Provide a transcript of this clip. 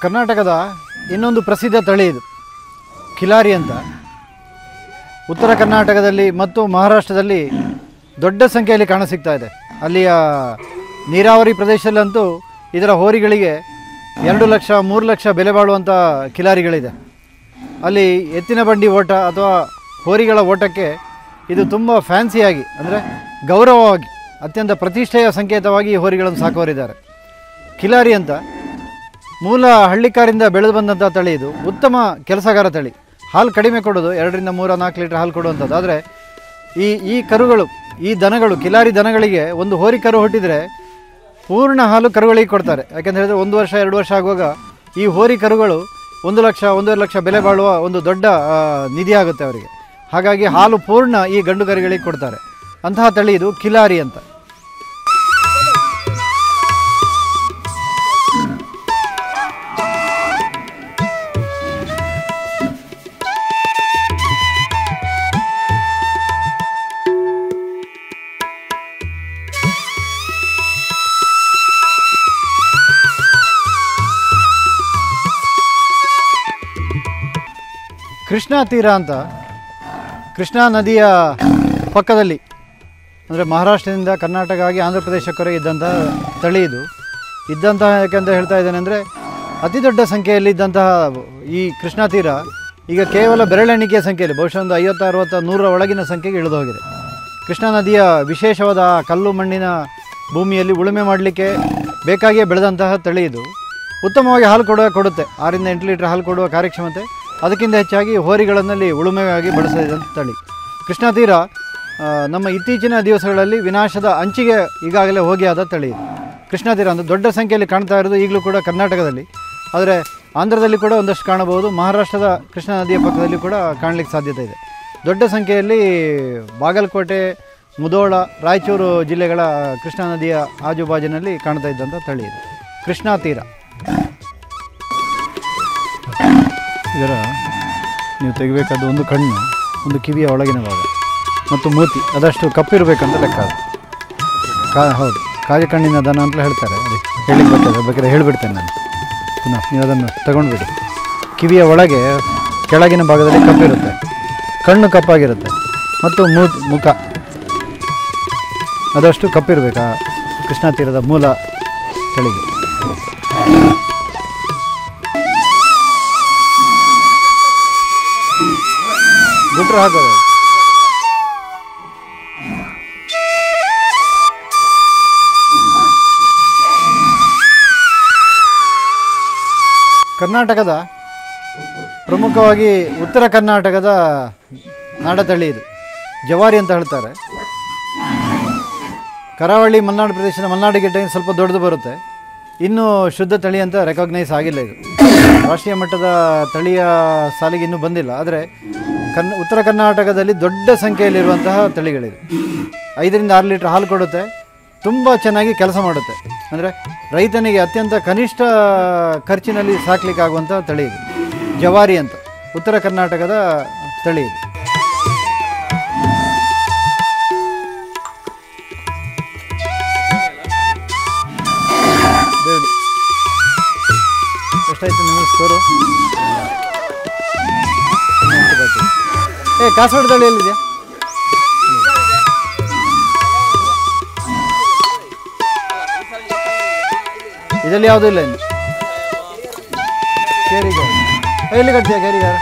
ಕರ್ನಾಟಕದ ಇನ್ನೊಂದು ಪ್ರಸಿದ್ಧ ತಳಿ ಇದು ಕಿಲಾರಿ ಅಂತ. ಉತ್ತರ ಕರ್ನಾಟಕದಲ್ಲಿ ಮತ್ತು ಮಹಾರಾಷ್ಟ್ರದಲ್ಲಿ ದೊಡ್ಡ ಸಂಖ್ಯೆಯಲ್ಲಿ ಕಾಣಸಿಗ್ತಾ ಇದೆ. ಅಲ್ಲಿಯ ನೀರಾವರಿ ಪ್ರದೇಶದಲ್ಲಂತೂ ಇದರ ಹೋರಿಗಳಿಗೆ 2 ಲಕ್ಷ 3 ಲಕ್ಷ ಬೆಲೆ ಬಾಳುವಂಥ ಕಿಲಾರಿಗಳಿದೆ. ಅಲ್ಲಿ ಎತ್ತಿನ ಬಂಡಿ ಓಟ ಅಥವಾ ಹೋರಿಗಳ ಓಟಕ್ಕೆ ಇದು ತುಂಬ ಫ್ಯಾನ್ಸಿಯಾಗಿ ಅಂದರೆ ಗೌರವವಾಗಿ ಅತ್ಯಂತ ಪ್ರತಿಷ್ಠೆಯ ಸಂಕೇತವಾಗಿ ಈ ಹೋರಿಗಳನ್ನು ಸಾಕುವರಿದ್ದಾರೆ. ಕಿಲಾರಿ ಅಂತ ಮೂಲ ಹಳ್ಳಿಕಾರಿಂದ ಬೆಳೆದು ಬಂದಂಥ ತಳಿ ಇದು. ಉತ್ತಮ ಕೆಲಸಗಾರ ತಳಿ. ಹಾಲು ಕಡಿಮೆ ಕೊಡೋದು, 2 ರಿಂದ 3 4 ಲೀಟರ್ ಹಾಲು ಕೊಡುವಂಥದ್ದು. ಆದರೆ ಈ ಕರುಗಳು, ಈ ದನಗಳು, ಕಿಲಾರಿ ದನಗಳಿಗೆ ಒಂದು ಹೋರಿ ಕರು ಹುಟ್ಟಿದರೆ ಪೂರ್ಣ ಹಾಲು ಕರುಗಳಿಗೆ ಕೊಡ್ತಾರೆ. ಯಾಕೆಂತ ಹೇಳಿದ್ರೆ 1 ವರ್ಷ 2 ವರ್ಷ ಆಗುವಾಗ ಈ ಹೋರಿ ಕರುಗಳು 1 ಲಕ್ಷ 1.5 ಲಕ್ಷ ಬೆಲೆ ಬಾಳುವ ಒಂದು ದೊಡ್ಡ ನಿಧಿ ಆಗುತ್ತೆ ಅವರಿಗೆ. ಹಾಗಾಗಿ ಹಾಲು ಪೂರ್ಣ ಈ ಗಂಡು ಕರುಗಳಿಗೆ ಕೊಡ್ತಾರೆ. ಅಂತಹ ತಳಿ ಇದು ಕಿಲಾರಿ ಅಂತ. ಕೃಷ್ಣಾ ತೀರ ಅಂತ, ಕೃಷ್ಣಾ ನದಿಯ ಪಕ್ಕದಲ್ಲಿ ಅಂದರೆ ಮಹಾರಾಷ್ಟ್ರದಿಂದ ಕರ್ನಾಟಕ ಆಗಿ ಆಂಧ್ರ ಪ್ರದೇಶಕ್ಕವರೆಗೆ ಇದ್ದಂತಹ ತಳಿ ಇದು. ಯಾಕೆಂತ ಹೇಳ್ತಾ ಇದ್ದೇನೆ ಅಂದರೆ ಅತಿ ದೊಡ್ಡ ಸಂಖ್ಯೆಯಲ್ಲಿ ಇದ್ದಂತಹ ಈ ಕೃಷ್ಣಾ ತೀರ ಈಗ ಕೇವಲ ಬೆರಳೆಣಿಕೆಯ ಸಂಖ್ಯೆಯಲ್ಲಿ ಬಹುಶಃ ಒಂದು 50, 60, 100ರ ಒಳಗಿನ ಸಂಖ್ಯೆಗೆ ಇಳಿದು ಹೋಗಿದೆ. ಕೃಷ್ಣಾ ನದಿಯ ವಿಶೇಷವಾದ ಕಲ್ಲು ಮಣ್ಣಿನ ಭೂಮಿಯಲ್ಲಿ ಉಳುಮೆ ಮಾಡಲಿಕ್ಕೆ ಬೇಕಾಗಿಯೇ ಬೆಳೆದಂತಹ ತಳಿ ಇದು. ಉತ್ತಮವಾಗಿ ಹಾಲು ಕೊಡುತ್ತೆ. 6 ರಿಂದ 8 ಲೀಟರ್ ಹಾಲು ಕೊಡುವ ಕಾರ್ಯಕ್ಷಮತೆ. ಅದಕ್ಕಿಂತ ಹೆಚ್ಚಾಗಿ ಹೋರಿಗಳನ್ನಲ್ಲಿ ಉಳುಮೆಗಾಗಿ ಬಳಸಿದಂಥ ತಳಿ. ಕೃಷ್ಣಾ ತೀರ ನಮ್ಮ ಇತ್ತೀಚಿನ ದಿವಸಗಳಲ್ಲಿ ವಿನಾಶದ ಅಂಚಿಗೆ ಈಗಾಗಲೇ ಹೋಗಿ ಆದ ತಳಿ ಇದು. ಕೃಷ್ಣಾ ತೀರ ಅಂದರೆ ದೊಡ್ಡ ಸಂಖ್ಯೆಯಲ್ಲಿ ಕಾಣ್ತಾ ಇರೋದು ಈಗಲೂ ಕೂಡ ಕರ್ನಾಟಕದಲ್ಲಿ. ಆದರೆ ಆಂಧ್ರದಲ್ಲಿ ಕೂಡ ಒಂದಷ್ಟು ಕಾಣಬಹುದು. ಮಹಾರಾಷ್ಟ್ರದ ಕೃಷ್ಣಾ ನದಿಯ ಪಕ್ಕದಲ್ಲಿ ಕೂಡ ಕಾಣಲಿಕ್ಕೆ ಸಾಧ್ಯತೆ ಇದೆ. ದೊಡ್ಡ ಸಂಖ್ಯೆಯಲ್ಲಿ ಬಾಗಲಕೋಟೆ, ಮುಧೋಳ, ರಾಯಚೂರು ಜಿಲ್ಲೆಗಳ ಕೃಷ್ಣಾ ನದಿಯ ಆಜುಬಾಜಿನಲ್ಲಿ ಕಾಣ್ತಾ ಇದ್ದಂಥ ತಳಿ ಇದು ಕೃಷ್ಣಾ ತೀರ. ಇದರ ನೀವು ತೆಗಿಬೇಕಾದ ಒಂದು ಕಣ್ಣು, ಒಂದು ಕಿವಿಯ ಒಳಗಿನ ಭಾಗ ಮತ್ತು ಮೂತಿ ಅದಷ್ಟು ಕಪ್ಪಿರಬೇಕಂತ ಲೆಕ್ಕ. ಅದು ಹೌದು, ಕಾಗೆ ಕಣ್ಣಿನ ದನ ಅಂತಲೇ ಹೇಳ್ತಾರೆ. ಅದೇ ಹೇಳಿಕ್ಕೆ ಬರ್ತದೆ, ಬೇಕಾದ್ರೆ ಹೇಳಿಬಿಡ್ತೇನೆ ನಾನು ಪುನಃ, ನೀವು ಅದನ್ನು ತಗೊಂಡ್ಬಿಡಿ. ಕಿವಿಯ ಒಳಗೆ ಕೆಳಗಿನ ಭಾಗದಲ್ಲಿ ಕಪ್ಪಿರುತ್ತೆ, ಕಣ್ಣು ಕಪ್ಪಾಗಿರುತ್ತೆ ಮತ್ತು ಮುಖ ಅದಷ್ಟು ಕಪ್ಪಿರಬೇಕು ಆ ಕೃಷ್ಣಾ ತೀರದ ಮೂಲ ತಳಿಗೆ. ಗುಟ್ರು ಹಾಕೋದು. ಕರ್ನಾಟಕದ ಪ್ರಮುಖವಾಗಿ ಉತ್ತರ ಕರ್ನಾಟಕದ ನಾಡತಳಿ ಇದು. ಜವಾರಿ ಅಂತ ಹೇಳ್ತಾರೆ. ಕರಾವಳಿ ಮಲೆನಾಡು ಪ್ರದೇಶದ ಮಲೆನಾಡು ಗಿಡ್ಡ ಸ್ವಲ್ಪ ದೊಡ್ಡದು ಬರುತ್ತೆ. ಇನ್ನೂ ಶುದ್ಧ ತಳಿ ಅಂತ ರೆಕಾಗ್ನೈಸ್ ಆಗಿಲ್ಲ. ಇದು ರಾಷ್ಟ್ರೀಯ ಮಟ್ಟದ ತಳಿಯ ಸಾಲಿಗೆ ಇನ್ನೂ ಬಂದಿಲ್ಲ. ಆದರೆ ಉತ್ತರ ಕರ್ನಾಟಕದಲ್ಲಿ ದೊಡ್ಡ ಸಂಖ್ಯೆಯಲ್ಲಿರುವಂತಹ ತಳಿಗಳಿದೆ. 5 ರಿಂದ 6 ಲೀಟರ್ ಹಾಲು ಕೊಡುತ್ತೆ. ತುಂಬ ಚೆನ್ನಾಗಿ ಕೆಲಸ ಮಾಡುತ್ತೆ. ಅಂದರೆ ರೈತನಿಗೆ ಅತ್ಯಂತ ಕನಿಷ್ಠ ಖರ್ಚಿನಲ್ಲಿ ಸಾಕಲಿಕ್ಕಾಗುವಂಥ ತಳಿ ಇದು. ಜವಾರಿ ಅಂತ ಉತ್ತರ ಕರ್ನಾಟಕದ ತಳಿ ಇದು. ಎಷ್ಟಾಯ್ತು ನಿಮ್ಮ ಸ್ಕೋರು? ಕಾಸರಗೋಡು ತಳಿ ಎಲ್ಲಿದೆಯಾ? ಇದರಲ್ಲಿ ಯಾವುದೂ ಇಲ್ಲ ಇನ್ನು. ಕೇರಿಗಾರ ಎಲ್ಲಿ ಕಟ್ತೀಯಾ? ಕೇರಿಗಾರ